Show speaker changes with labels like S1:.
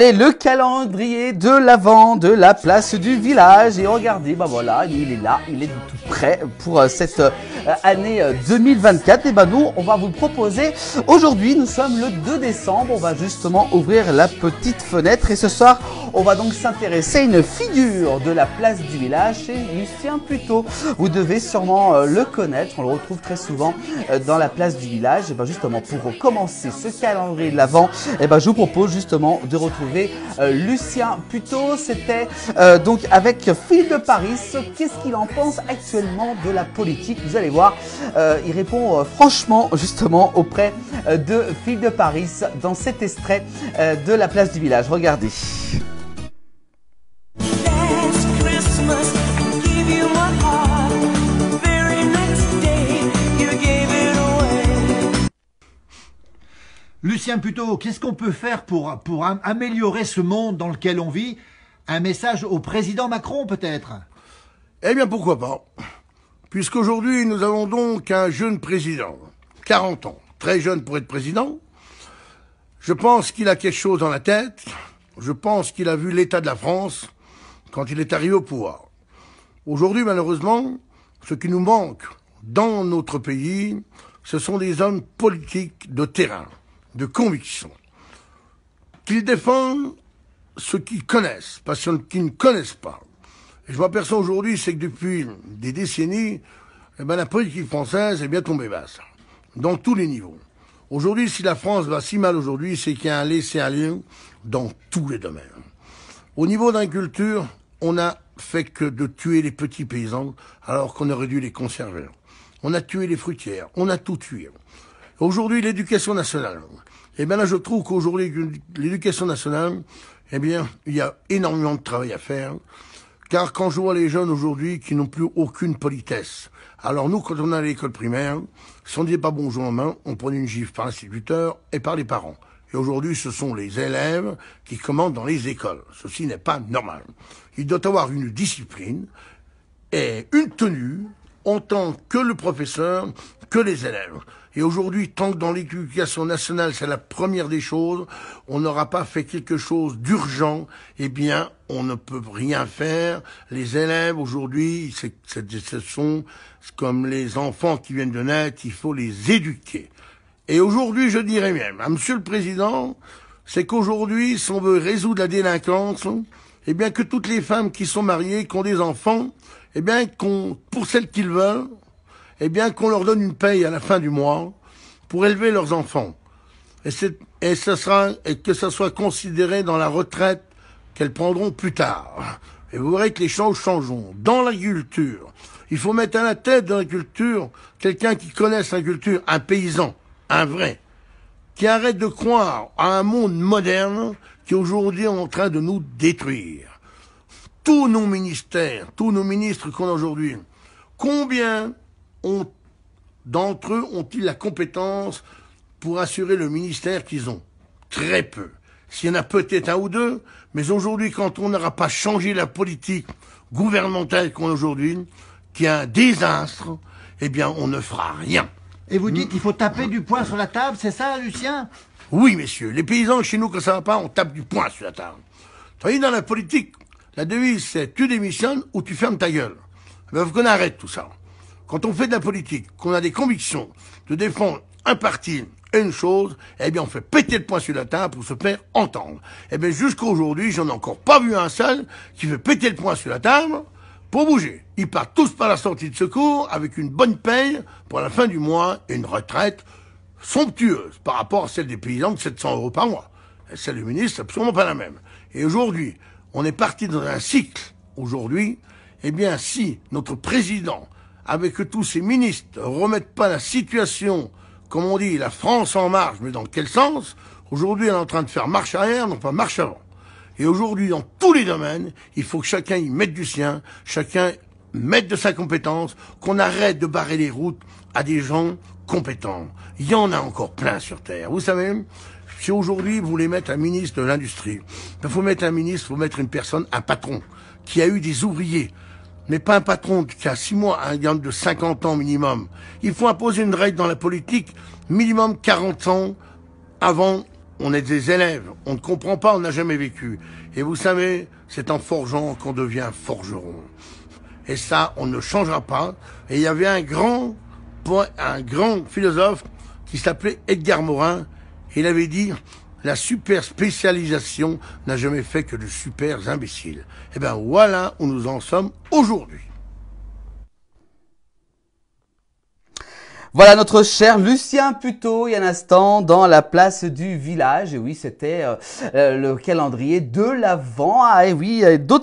S1: Allez, le calendrier de l'Avent de la place du village. Et regardez, bah voilà, il est là, il est tout prêt pour cette année 2024. Et bah nous, on va vous proposer, aujourd'hui, nous sommes le 2 décembre, on va justement ouvrir la petite fenêtre. Et ce soir, on va donc s'intéresser à une figure de la place du village, c'est Lucien Puteaux. Vous devez sûrement le connaître, on le retrouve très souvent dans la place du village. Et bah justement, pour commencer ce calendrier de l'Avent, et bah je vous propose justement de retrouver Lucien Puteaux. C'était donc avec Philippe de Paris. Qu'est-ce qu'il en pense actuellement de la politique? Vous allez voir, il répond franchement justement auprès de Philippe de Paris dans cet extrait de la place du village. Regardez.
S2: Lucien Puteaux, qu'est-ce qu'on peut faire pour améliorer ce monde dans lequel on vit? Un message au président Macron peut-être?
S3: Eh bien pourquoi pas, puisqu'aujourd'hui nous avons donc un jeune président, 40 ans, très jeune pour être président. Je pense qu'il a quelque chose dans la tête, je pense qu'il a vu l'état de la France quand il est arrivé au pouvoir. Aujourd'hui malheureusement, ce qui nous manque dans notre pays, ce sont des hommes politiques de terrain, de conviction, qu'ils défendent ce qu'ils connaissent, pas ce qu'ils ne connaissent pas. Et je m'aperçois aujourd'hui, c'est que depuis des décennies, la politique française est bien tombée basse, dans tous les niveaux. Aujourd'hui, si la France va si mal aujourd'hui, c'est qu'il y a un laisser-aller dans tous les domaines. Au niveau de l'agriculture, on n'a fait que de tuer les petits paysans, alors qu'on aurait dû les conserver. On a tué les fruitières, on a tout tué. Aujourd'hui, l'éducation nationale. Eh bien là, je trouve qu'aujourd'hui, l'éducation nationale, eh bien, il y a énormément de travail à faire. Car quand je vois les jeunes aujourd'hui qui n'ont plus aucune politesse. Alors nous, quand on allait à l'école primaire, si on ne disait pas bonjour en main, on prenait une gifle par l'instituteur et par les parents. Et aujourd'hui, ce sont les élèves qui commandent dans les écoles. Ceci n'est pas normal. Il doit y avoir une discipline et une tenue en tant que le professeur, que les élèves. Et aujourd'hui, tant que dans l'éducation nationale, c'est la première des choses, on n'aura pas fait quelque chose d'urgent, eh bien, on ne peut rien faire. Les élèves, aujourd'hui, ce sont comme les enfants qui viennent de naître, il faut les éduquer. Et aujourd'hui, je dirais même, à Monsieur le Président, c'est qu'aujourd'hui, si on veut résoudre la délinquance, eh bien, que toutes les femmes qui sont mariées, qui ont des enfants, eh bien, pour celles qu'ils veulent, eh bien, qu'on leur donne une paye à la fin du mois pour élever leurs enfants. Et que ça soit considéré dans la retraite qu'elles prendront plus tard. Et vous verrez que les choses changeront. Dans l'agriculture, il faut mettre à la tête de l'agriculture quelqu'un qui connaisse l'agriculture, un paysan, un vrai, qui arrête de croire à un monde moderne qui aujourd'hui est en train de nous détruire. Tous nos ministères, tous nos ministres qu'on a aujourd'hui, combien d'entre eux ont-ils la compétence pour assurer le ministère qu'ils ont? Très peu. S'il y en a peut-être un ou deux, mais aujourd'hui, quand on n'aura pas changé la politique gouvernementale qu'on a aujourd'hui, qui est un désastre, eh bien, on ne fera rien.
S2: Et vous dites qu'il faut taper du poing sur la table, c'est ça, Lucien?
S3: Oui, messieurs. Les paysans, chez nous, quand ça va pas, on tape du poing sur la table. Vous voyez, dans la politique, la devise, c'est tu démissionnes ou tu fermes ta gueule. Il faut qu'on arrête tout ça. Quand on fait de la politique, qu'on a des convictions de défendre un parti et une chose, eh bien, on fait péter le poing sur la table pour se faire entendre. Eh bien, jusqu'à aujourd'hui, j'en ai encore pas vu un seul qui fait péter le poing sur la table pour bouger. Ils partent tous par la sortie de secours avec une bonne paye pour la fin du mois et une retraite somptueuse par rapport à celle des paysans de 700 € par mois. Et celle du ministre, c'est absolument pas la même. Et aujourd'hui, on est parti dans un cycle. Aujourd'hui, eh bien, si notre président, avec tous ses ministres, remettent pas la situation, comme on dit, la France en marche, mais dans quel sens? Aujourd'hui, elle est en train de faire marche arrière, non pas marche avant. Et aujourd'hui, dans tous les domaines, il faut que chacun y mette du sien, chacun mette de sa compétence, qu'on arrête de barrer les routes à des gens compétents. Il y en a encore plein sur Terre. Vous savez, si aujourd'hui vous voulez mettre un ministre de l'Industrie, il faut mettre un ministre, il faut mettre une personne, un patron, qui a eu des ouvriers, mais pas un patron qui a 6 mois, un gars de 50 ans minimum. Il faut imposer une règle dans la politique, minimum 40 ans avant on est des élèves, on ne comprend pas, on n'a jamais vécu. Et vous savez, c'est en forgeant qu'on devient forgeron. Et ça, on ne changera pas. Et il y avait un grand philosophe qui s'appelait Edgar Morin. Il avait dit, la super spécialisation n'a jamais fait que de super imbéciles. Et ben voilà où nous en sommes aujourd'hui.
S1: Voilà notre cher Lucien Puteaux, il y a un instant, dans la place du village. Et oui, c'était le calendrier de l'Avent. Ah et oui, d'autres